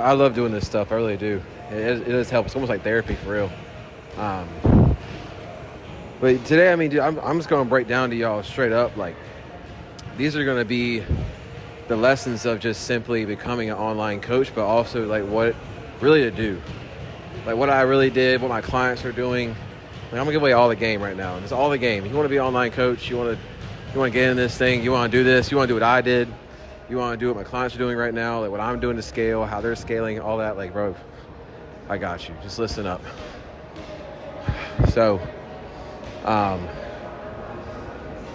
I love doing this stuff. I really do. It does help. It's almost like therapy for real. Um, but today, I mean, dude, I'm just going to break down to y'all straight up. Like, these are going to be the lessons of just simply becoming an online coach, but also like what really to do. Like what I really did, what my clients are doing. Like, I'm going to give away all the game right now. It's all the game. You want to be an online coach. You want to get in this thing. You want to do this. You want to do what I did. You want to do what my clients are doing right now, like what I'm doing to scale, how they're scaling, all that. Like, bro, I got you. Just listen up. So,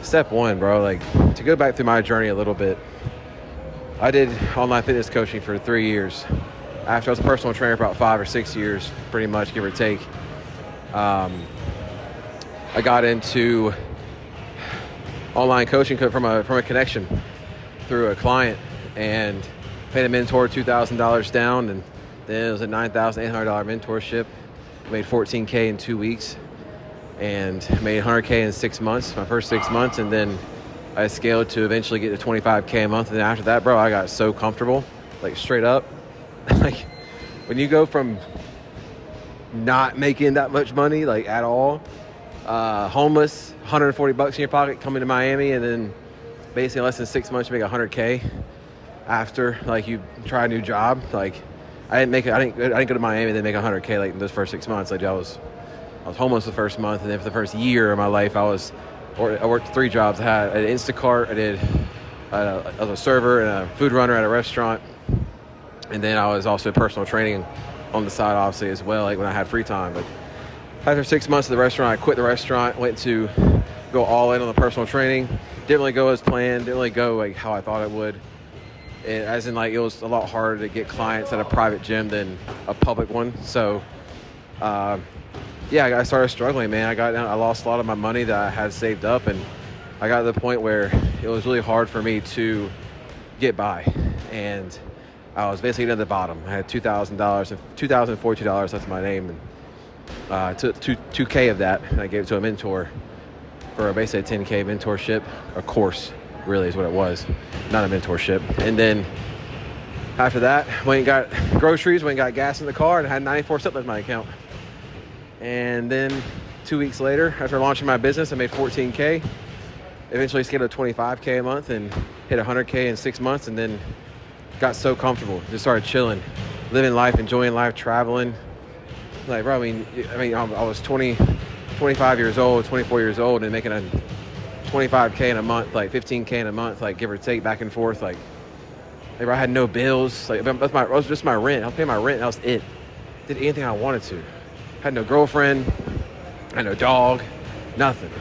step one, bro, like to go back through my journey a little bit. I did online fitness coaching for 3 years. After I was a personal trainer for about 5 or 6 years, pretty much, give or take. I got into online coaching from a connection through a client and paid a mentor $2,000 down, and then it was a $9,800 mentorship. Made $14K in 2 weeks and made $100K in 6 months, my first 6 months, and then I scaled to eventually get to $25K a month. And then after that, bro, I got so comfortable, like straight up. Like when you go from not making that much money, like at all, homeless, $140 in your pocket, coming to Miami, and then basically in less than 6 months you make $100K after like you try a new job. Like I didn't go to Miami and then make $100K like in those first 6 months. Like I was homeless the first month, and then for the first year of my life I worked 3 jobs. I had an Instacart, I was a server and a food runner at a restaurant, and then I was also personal training on the side obviously as well, like when I had free time. But after 6 months of the restaurant, I quit the restaurant, went to go all in on the personal training. Didn't really go as planned, didn't really go like how I thought it would. As in, like, it was a lot harder to get clients at a private gym than a public one. So, I started struggling, man. I lost a lot of my money that I had saved up, and I got to the point where it was really hard for me to get by. And I was basically at the bottom. I had $2,000, $2,042, that's my name. And took 2K of that, and I gave it to a mentor for basically a 10K mentorship, a course, really is what it was, not a mentorship. And then after that, went and got groceries, went and got gas in the car, and I had 94 cents left in my account. And then 2 weeks later, after launching my business, I made 14K, eventually scaled to 25K a month and hit 100K in 6 months, and then got so comfortable, just started chilling, living life, enjoying life, traveling. Like, bro, I mean, I was 25 years old, 24 years old, and making a 25K in a month, like 15K in a month, like give or take, back and forth. Like I had no bills. Like that was just my rent. I was paying my rent. That was it. Did anything I wanted to. Had no girlfriend. Had no dog. Nothing.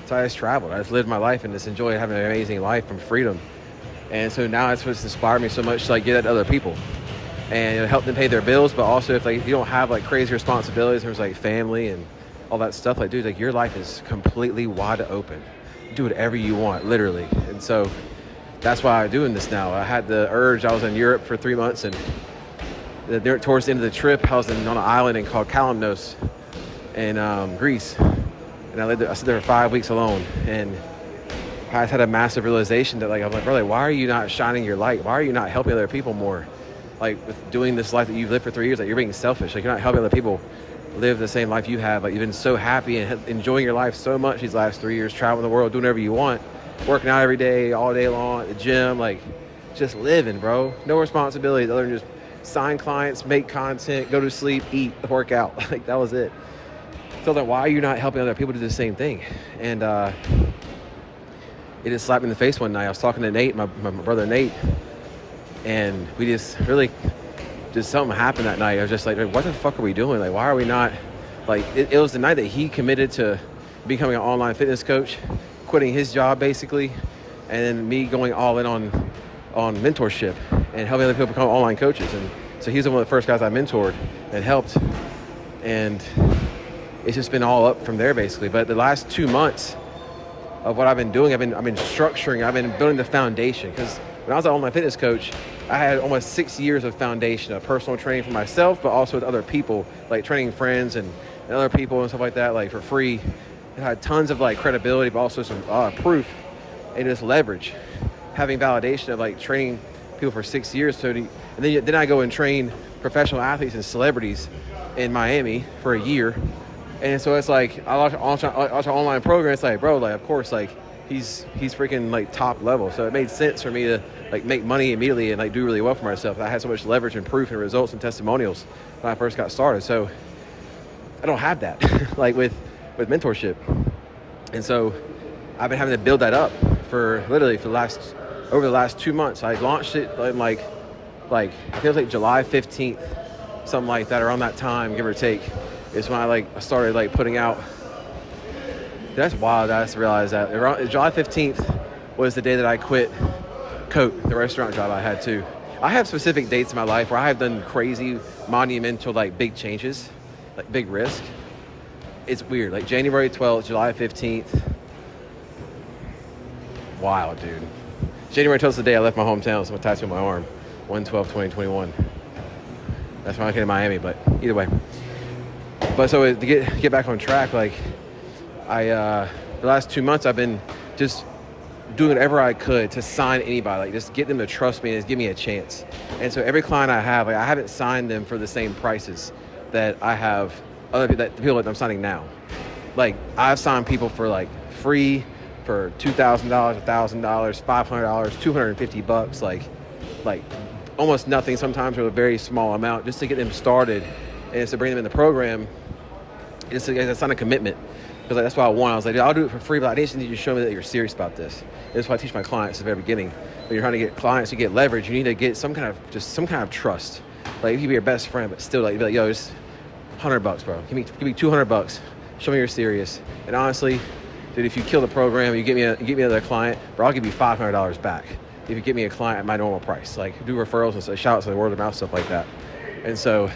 So I just traveled. I just lived my life and just enjoyed having an amazing life from freedom. And so now it's what's inspired me so much to like get at other people and help them pay their bills. But also, if like you don't have like crazy responsibilities, there's like family and all that stuff, like, dude, like your life is completely wide open. Do whatever you want, literally. And so that's why I'm doing this now. I had the urge. I was in Europe for 3 months, and towards the end of the trip, I was on an island called Kalimnos in Greece. And I stayed there for 5 weeks alone. And I just had a massive realization that, like, I'm like, bro, why are you not shining your light? Why are you not helping other people more? Like, with doing this life that you've lived for 3 years, like, you're being selfish. Like, you're not helping other people live the same life you have. Like, you've been so happy and enjoying your life so much these last 3 years, traveling the world, doing whatever you want, working out every day, all day long at the gym, like just living, bro. No responsibilities other than just sign clients, make content, go to sleep, eat, work out. Like that was it. So then why are you not helping other people do the same thing? And it just slapped me in the face one night. I was talking to Nate, my brother Nate, and we just something happened that night. I was just like, what the fuck are we doing? Like, why are we not, like, it was the night that he committed to becoming an online fitness coach, quitting his job basically, and then me going all in on mentorship and helping other people become online coaches. And so he's one of the first guys I mentored and helped. And it's just been all up from there basically. But the last 2 months of what I've been doing, I've been structuring, I've been building the foundation. Because when I was an online fitness coach, I had almost 6 years of foundation of personal training for myself, but also with other people, like training friends and other people and stuff like that, like for free. It had tons of like credibility, but also some proof and just leverage. Having validation of like training people for 6 years. So and And then I go and train professional athletes and celebrities in Miami for a year. And so it's like, I launch an online program. It's like, bro, like, of course, like, he's freaking like top level. So it made sense for me to like make money immediately and like do really well for myself. I had so much leverage and proof and results and testimonials when I first got started. So I don't have that like with mentorship. And so I've been having to build that up for literally over the last 2 months. I launched it in like I think it was like July 15th, something like that, around that time, give or take, is when I started like putting out. That's wild. I just realized that around July 15th was the day that I quit Coat, the restaurant job I had too. I have specific dates in my life where I have done crazy, monumental, like big changes, like big risk. It's weird. Like January 12th, July 15th. Wild, dude. January 12th is the day I left my hometown, so I'm tattooed on my arm. 1/12/2021. That's when I came to Miami, but either way. But so to get back on track, like the last 2 months I've been just doing whatever I could to sign anybody, like just get them to trust me and just give me a chance. And so every client I have, like I haven't signed them for the same prices that I have the people that I'm signing now. Like I've signed people for like free for $2,000, $1,000, $500, $250, like almost nothing sometimes, or a very small amount, just to get them started and to bring them in the program. It's not a commitment. Because like, that's what I want. I was like, dude, I'll do it for free, but I just need you to show me that you're serious about this. And that's what I teach my clients at the very beginning. When you're trying to get clients to get leverage, you need to get some kind of trust. Like you can be your best friend, but still like, be like, yo, it's $100, bro. Give me $200. Show me you're serious. And honestly, dude, if you kill the program, you get me another client, bro, I'll give you $500 back. If you get me a client at my normal price, like do referrals and shout outs and word of mouth, stuff like that. And so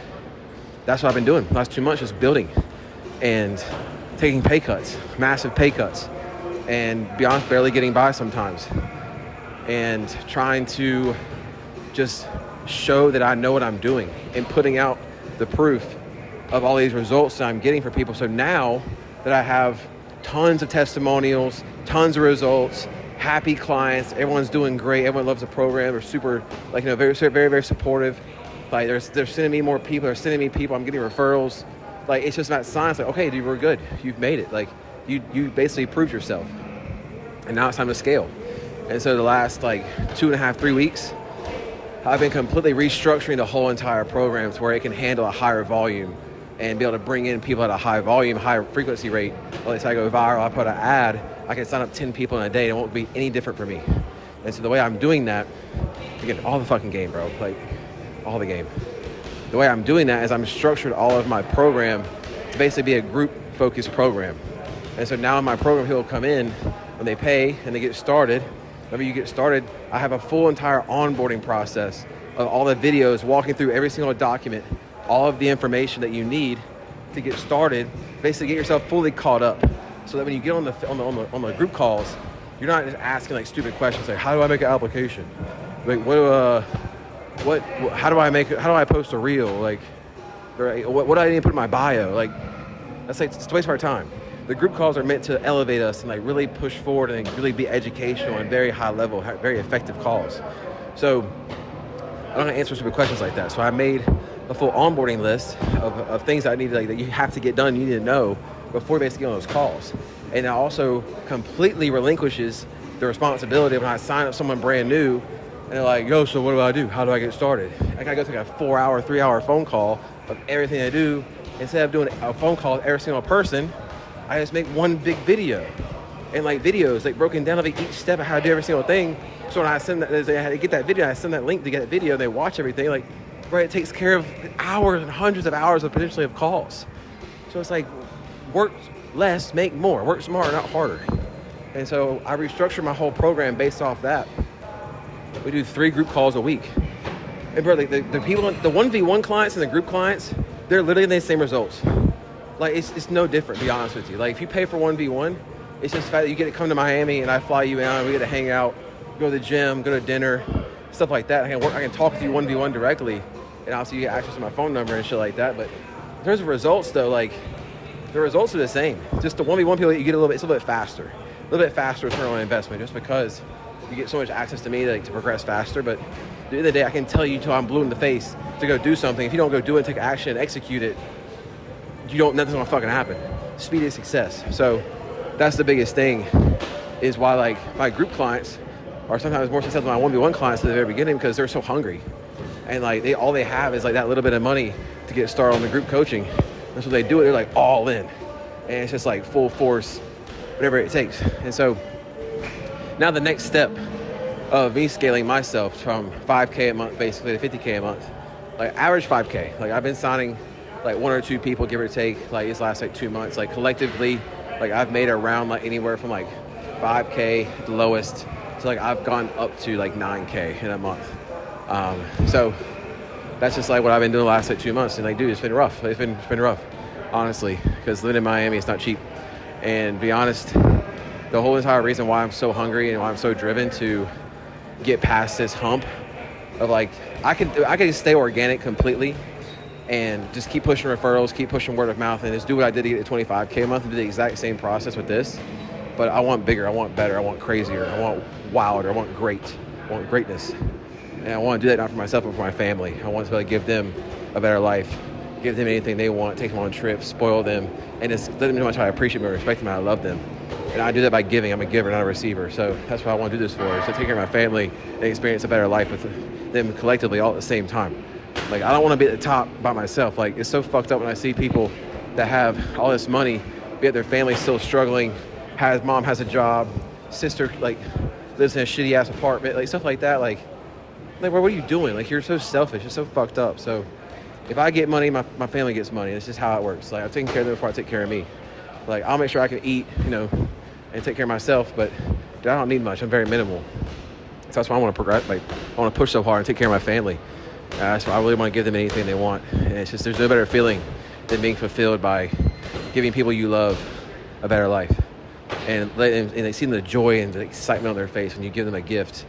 that's what I've been doing the last 2 months, just building and taking pay cuts, massive pay cuts, and be honest, barely getting by sometimes, and trying to just show that I know what I'm doing and putting out the proof of all these results that I'm getting for people. So now that I have tons of testimonials, tons of results, happy clients, everyone's doing great, everyone loves the program, they're super, like, you know, very, very, very supportive. Like they're sending me more people, they're sending me people, I'm getting referrals. Like it's just not science. Like, okay, dude, we're good. You've made it. Like you basically proved yourself. And now it's time to scale. And so the last like 2.5, 3 weeks, I've been completely restructuring the whole entire program to where it can handle a higher volume and be able to bring in people at a high volume, higher frequency rate. Let's say I go viral, I put an ad, I can sign up 10 people in a day, and it won't be any different for me. And so the way I'm doing that, again, all the fucking game, bro, like all the game. The way I'm doing that is I'm structured all of my program to basically be a group-focused program. And so now in my program, people come in, when they pay and they get started, whenever you get started, I have a full entire onboarding process of all the videos, walking through every single document, all of the information that you need to get started, basically get yourself fully caught up. So that when you get on the group calls, you're not just asking like stupid questions like, how do I make an application? Like, how do I post a reel? Like, what do I need to put in my bio? Like, that's like, it's a waste of our time. The group calls are meant to elevate us and like really push forward and really be educational and very high level, very effective calls. So I don't answer stupid questions like that. So I made a full onboarding list of things I need to, like, that you have to get done, you need to know before you basically get on those calls. And it also completely relinquishes the responsibility of when I sign up someone brand new and they're like, yo, so what do I do? How do I get started? I gotta go take a 4-hour, 3-hour phone call of everything I do. Instead of doing a phone call with every single person, I just make one big video. And like videos, like broken down of each step of how to do every single thing. So when I send that, I get that video, I send that link to get that video, and they watch everything, like, right, it takes care of hours and hundreds of hours of potentially of calls. So it's like, work less, make more, work smarter, not harder. And so I restructured my whole program based off that. We do 3 group calls a week. And bro, the people, the 1v1 clients and the group clients, they're literally the same results. Like it's no different, to be honest with you. Like if you pay for 1v1, it's just the fact that you get to come to Miami and I fly you out and we get to hang out, go to the gym, go to dinner, stuff like that. I can talk with you 1v1 directly, and obviously you get access to my phone number and shit like that. But in terms of results though, like the results are the same. Just the 1v1 people, you get it's a little bit faster. A little bit faster return on investment just because you get so much access to me to progress faster. But the end of the day, I can tell you till I'm blue in the face to go do something. If you don't go do it, take action, and execute it, nothing's gonna fucking happen. Speed is success. So that's the biggest thing, is why like my group clients are sometimes more successful than my 1v1 clients at the very beginning, because they're so hungry. And like all they have is like that little bit of money to get started on the group coaching. And so they do it, they're like all in. And it's just like full force, whatever it takes. And so now the next step of me scaling myself from 5K a month basically to 50K a month, like average 5K. Like I've been signing like 1 or 2 people, give or take, like this last like 2 months. Like collectively, like I've made around like anywhere from like 5K at the lowest to like I've gone up to like 9K in a month. So that's just like what I've been doing the last like 2 months. And like, dude, it's been rough. It's been rough, honestly, because living in Miami, it's not cheap. And to be honest, the whole entire reason why I'm so hungry and why I'm so driven to get past this hump of like, I can stay organic completely and just keep pushing referrals, keep pushing word of mouth, and just do what I did to get to 25K a month and do the exact same process with this. But I want bigger, I want better, I want crazier, I want wilder, I want greatness. And I want to do that not for myself, but for my family. I want to be able to give them a better life, give them anything they want, take them on trips, spoil them, and just let them know how much I appreciate them and respect them and I love them. And I do that by giving. I'm a giver, not a receiver. So that's what I want to do this for, is to take care of my family and experience a better life with them collectively all at the same time. Like, I don't want to be at the top by myself. Like, it's so fucked up when I see people that have all this money, yet their family's still struggling, mom has a job, sister, like, lives in a shitty ass apartment, like stuff like that. Like, what are you doing? Like, you're so selfish. It's so fucked up. So if I get money, my family gets money. It's just how it works. Like, I'm taking care of them before I take care of me. Like, I'll make sure I can eat, and take care of myself, but dude, I don't need much. I'm very minimal. So that's why I want to progress. Like, I want to push so hard and take care of my family. That's why I really want to give them anything they want. And it's just, there's no better feeling than being fulfilled by giving people you love a better life. And they see the joy and the excitement on their face when you give them a gift,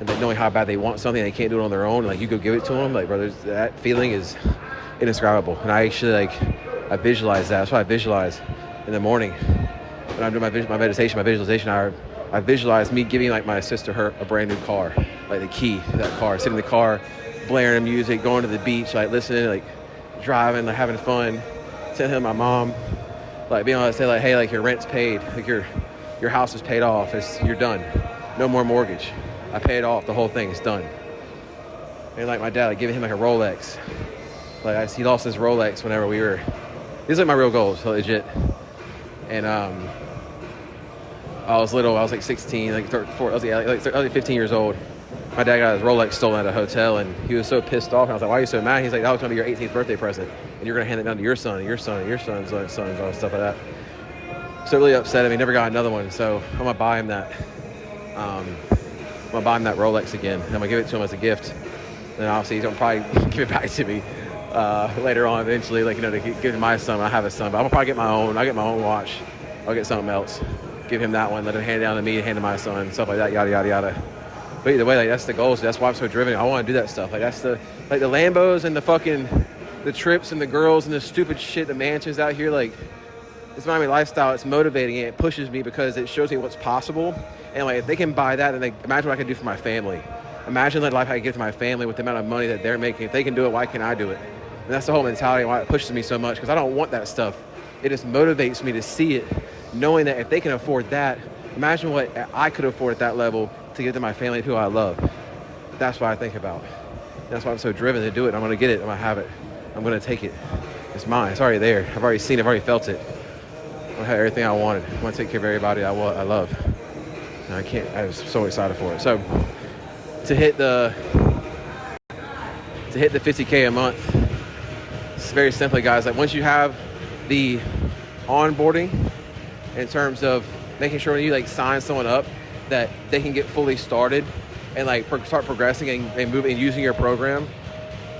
and like knowing how bad they want something and they can't do it on their own. Like, you go give it to them. Like, brothers, that feeling is indescribable. And I actually I visualize that. That's why I visualize in the morning when I'm doing my visualization. I visualize me giving like my sister a brand new car, like the key to that car, sitting in the car, blaring music, going to the beach, like listening, like driving, like having fun, telling my mom, like being able to say like, hey, like your rent's paid, like your house is paid off, you're done, no more mortgage, I paid off the whole thing, it's done. And like my dad, like giving him like a Rolex, like he lost his Rolex whenever these are my real goals, so legit. And I was little. I was like 16, like 34. I was like 15 years old. My dad got his Rolex stolen at a hotel, and he was so pissed off. And I was like, "Why are you so mad?" He's like, "That was gonna be your 18th birthday present, and you're gonna hand it down to your son, and your son, and your son's sons, all stuff like that." So really upset him. He never got another one. So I'm gonna buy him that. I'm gonna buy him that Rolex again. And I'm gonna give it to him as a gift. And obviously he's gonna probably give it back to me later on, eventually, like, to give it to my son. I have a son, but I'm gonna probably get my own. I'll get my own watch. I'll get something else. Give him that one, let him hand it down to me, hand it to my son, stuff like that, yada, yada, yada. But either way, like, that's the goal. So that's why I'm so driven. I want to do that stuff. Like, that's the Lambos and the trips and the girls and the stupid shit, the mansions out here. Like, it's Miami lifestyle. It's motivating and it pushes me because it shows me what's possible. And like, if they can buy that, then imagine what I can do for my family. Imagine the life I can give to my family with the amount of money that they're making. If they can do it, why can't I do it? And that's the whole mentality, why it pushes me so much, because I don't want that stuff. It just motivates me to see it, knowing that if they can afford that, imagine what I could afford at that level to give to my family, who I love. That's what I think about. That's why I'm so driven to do it. I'm going to get it. I'm going to have it. I'm going to take it. It's mine. It's already there. I've already seen it. I've already felt it. I have everything I wanted. I want to take care of everybody I love. And I was so excited for it. So to hit the 50K a month, it's very simply, guys, like once you have the onboarding in terms of making sure when you like sign someone up that they can get fully started and like start progressing and moving and using your program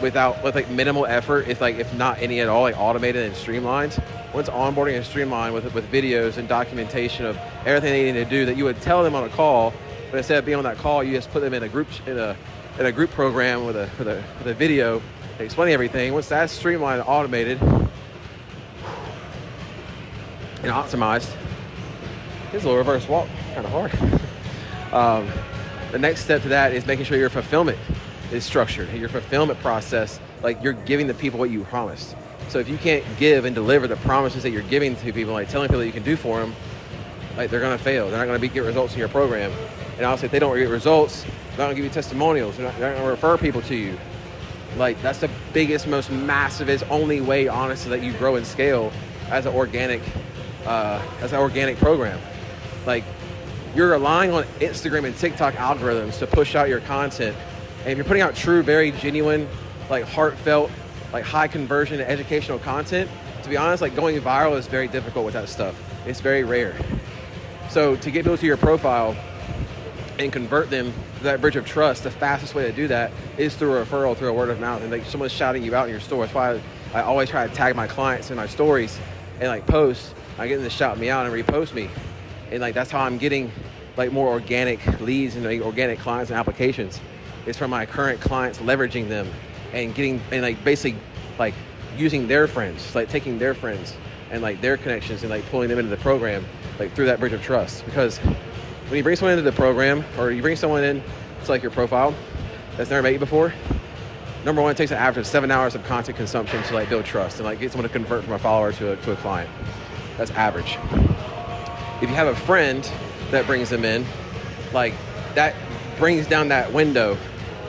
with like minimal effort, if not any at all, like automated and streamlined. Once onboarding is streamlined with videos and documentation of everything they need to do that you would tell them on a call, but instead of being on that call, you just put them in a group program with a video explaining everything. Once that's streamlined and automated and optimized, it's a little reverse walk, kind of hard. The next step to that is making sure your fulfillment is structured. Your fulfillment process, like you're giving the people what you promised. So if you can't give and deliver the promises that you're giving to people, like telling people that you can do for them, like they're gonna fail. They're not gonna get results in your program. And obviously if they don't get results, they're not gonna give you testimonials. They're not gonna refer people to you. Like that's the biggest, most massivest, only way, honestly, that you grow and scale as an organic program. Like you're relying on Instagram and TikTok algorithms to push out your content. And if you're putting out true, very genuine, like heartfelt, like high conversion educational content, to be honest, like going viral is very difficult with that stuff. It's very rare. So to get people to your profile and convert them to that bridge of trust, the fastest way to do that is through a referral, through a word of mouth, and like someone's shouting you out in your store. That's why I always try to tag my clients in my stories and like post. I get them to shout me out and repost me. And like that's how I'm getting like more organic leads and like organic clients and applications. It's from my current clients, leveraging them and getting, and like basically like using their friends, like taking their friends and like their connections and like pulling them into the program, like through that bridge of trust. Because when you bring someone into the program, or you bring someone in to like your profile that's never met you before, number one, it takes an average of 7 hours of content consumption to like build trust and like get someone to convert from a follower to a client. That's average. If you have a friend that brings them in, like that brings down that window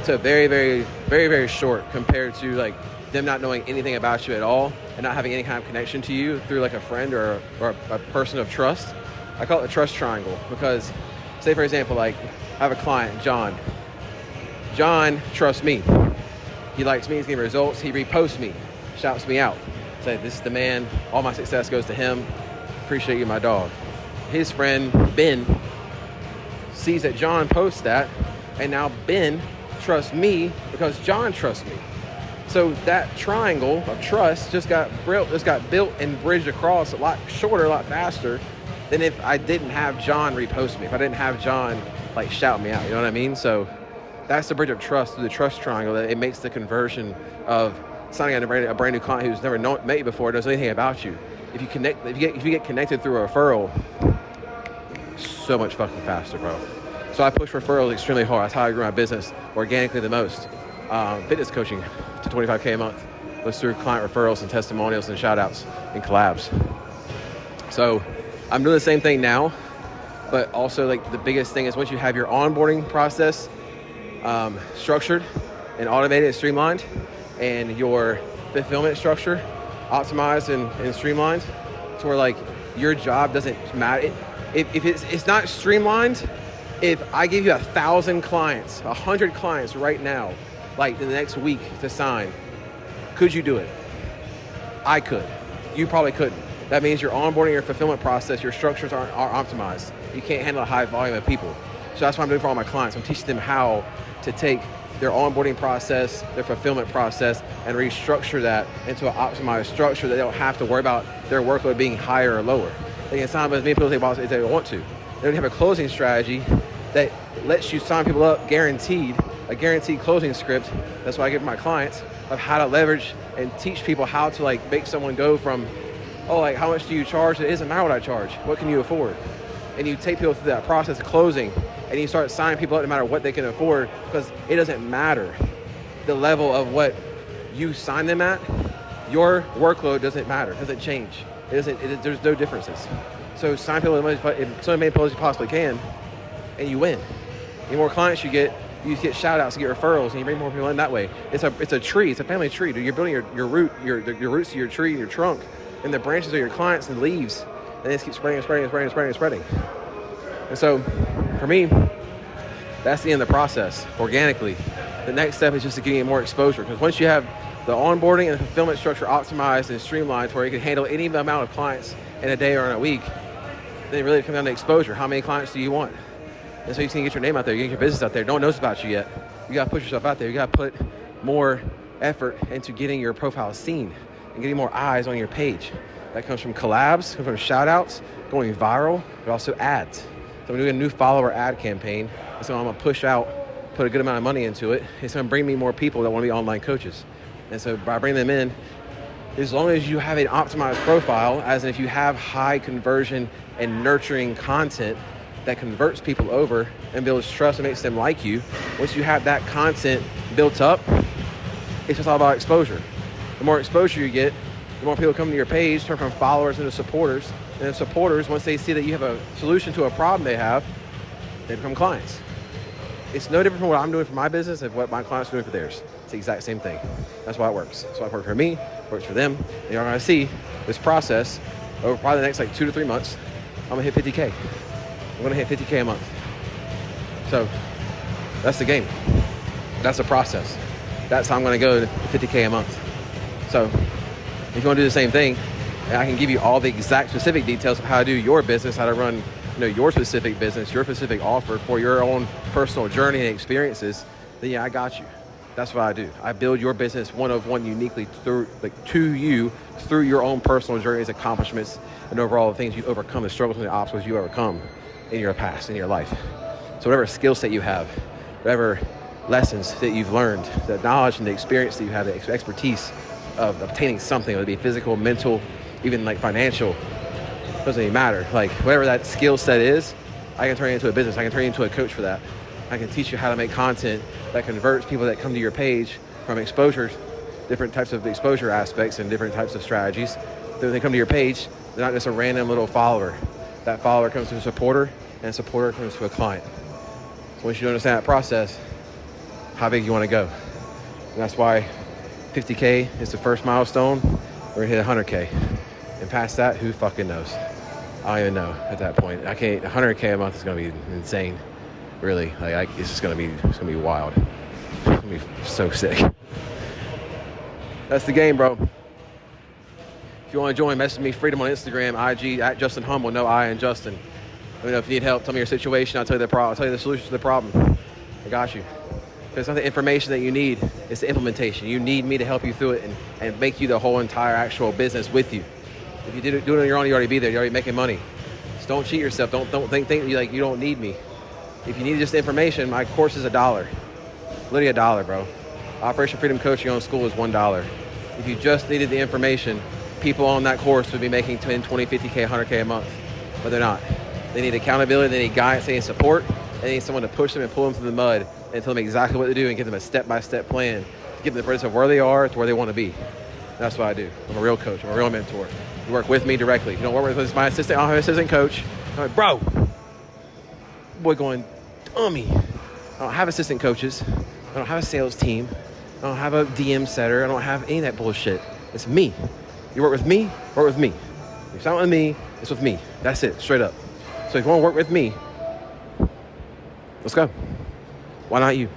to very, very, very, very short compared to like them not knowing anything about you at all and not having any kind of connection to you through like a friend or a person of trust. I call it the trust triangle because, say for example, like I have a client, John. John trusts me. He likes me, he's getting results, he reposts me, shouts me out. Say, this is the man, all my success goes to him. Appreciate you, my dog. His friend, Ben, sees that John posts that, and now Ben trusts me because John trusts me. So that triangle of trust just got built and bridged across a lot shorter, a lot faster than if I didn't have John repost me, if I didn't have John like shout me out, you know what I mean? So that's the bridge of trust through the trust triangle, that it makes the conversion of signing on a brand new client who's never met you before, knows anything about you. If you get connected through a referral, so much fucking faster, bro. So I push referrals extremely hard. That's how I grew my business organically the most. Fitness coaching to $25K a month was through client referrals and testimonials and shout outs and collabs. So I'm doing the same thing now, but also like the biggest thing is once you have your onboarding process structured and automated and streamlined, and your fulfillment structure optimized and streamlined, to where like your job doesn't matter. If it's not streamlined, if I give you 1,000 clients, 100 clients right now, like in the next week to sign, could you do it? I could. You probably couldn't. That means your onboarding, your fulfillment process, your structures are optimized. You can't handle a high volume of people. So that's what I'm doing for all my clients. I'm teaching them how to take their onboarding process, their fulfillment process, and restructure that into an optimized structure that they don't have to worry about their workload being higher or lower. They can sign up as many people as they want to. They don't have a closing strategy that lets you sign people up guaranteed, a guaranteed closing script. That's why I give my clients of how to leverage and teach people how to like make someone go from, oh, like how much do you charge? It doesn't matter what I charge. What can you afford? And you take people through that process of closing, and you start signing people up no matter what they can afford, because it doesn't matter the level of what you sign them at. Your workload doesn't matter, doesn't change. There's no differences. So sign people as many people as you possibly can, and you win. The more clients you get shout outs, you get referrals, and you bring more people in that way. It's a tree, it's a family tree. Dude, you're building your roots to your tree, your trunk, and the branches are your clients and leaves, and it just keeps spreading. And so for me, that's the end of the process organically. The next step is just to getting more exposure, because once you have the onboarding and the fulfillment structure optimized and streamlined to where you can handle any amount of clients in a day or in a week, then it really comes down to exposure. How many clients do you want? And so you can get your name out there, you get your business out there. No one knows about you yet. You got to push yourself out there. You got to put more effort into getting your profile seen and getting more eyes on your page. That comes from collabs, comes from shout outs, going viral, but also ads. So I'm doing a new follower ad campaign. So I'm going to push out, put a good amount of money into it. It's going to bring me more people that want to be online coaches. And so by bringing them in, as long as you have an optimized profile, as in if you have high conversion and nurturing content that converts people over and builds trust and makes them like you, once you have that content built up, it's just all about exposure. The more exposure you get, the more people come to your page, turn from followers into supporters. And the supporters, once they see that you have a solution to a problem they have, they become clients. It's no different from what I'm doing for my business and what my clients are doing for theirs. It's the exact same thing. That's why it works. So it works for me, it works for them. And you're gonna see this process over probably the next like 2 to 3 months. I'm gonna hit 50K. I'm gonna hit 50K a month. So that's the game. That's the process. That's how I'm gonna go to 50K a month. So if you wanna do the same thing, I can give you all the exact specific details of how to do your business, how to run your specific business, your specific offer for your own personal journey and experiences, then yeah, I got you. That's what I do. I build your business one of one uniquely to you through your own personal journeys, accomplishments, and overall the things you overcome, the struggles and the obstacles you overcome in your past, in your life. So whatever skill set you have, whatever lessons that you've learned, the knowledge and the experience that you have, the expertise of obtaining something, whether it be physical, mental, even like financial, doesn't even matter. Like whatever that skill set is, I can turn it into a business. I can turn it into a coach for that. I can teach you how to make content that converts people that come to your page from exposure, different types of exposure aspects and different types of strategies. Then when they come to your page, they're not just a random little follower. That follower comes to a supporter, and a supporter comes to a client. So once you understand that process, how big you want to go. And that's why 50K is the first milestone. We're gonna hit 100K. And past that, who fucking knows? I don't even know at that point. 100K a month is gonna be insane. Really, it's just gonna be wild. It's gonna be so sick. That's the game, bro. If you want to join, message me, freedom on Instagram, IG at Justin Humble, no I in Justin. Let me know if you need help. Tell me your situation. I'll tell you I'll tell you the solution to the problem. I got you. It's not the information that you need, it's the implementation. You need me to help you through it and make you the whole entire actual business with you. If you do it on your own, you already be there. You're already making money. Just don't cheat yourself. Don't think you don't need me. If you need just the information, my course is $1. Literally $1, bro. Operation Freedom Coaching on School is $1. If you just needed the information, people on that course would be making 10, 20, 50K, 100K a month. But they're not. They need accountability, they need guidance, they need support, they need someone to push them and pull them through the mud and tell them exactly what to do and give them a step-by-step plan to give them the process of where they are to where they want to be. That's what I do. I'm a real coach. I'm a real mentor. You work with me directly. If you don't work with my assistant, I'll have an assistant coach. I'm like, bro, boy going, dummy. I don't have assistant coaches. I don't have a sales team. I don't have a DM setter. I don't have any of that bullshit. It's me. You work with me, work with me. If it's not with me, it's with me. That's it, straight up. So if you want to work with me, let's go. Why not you?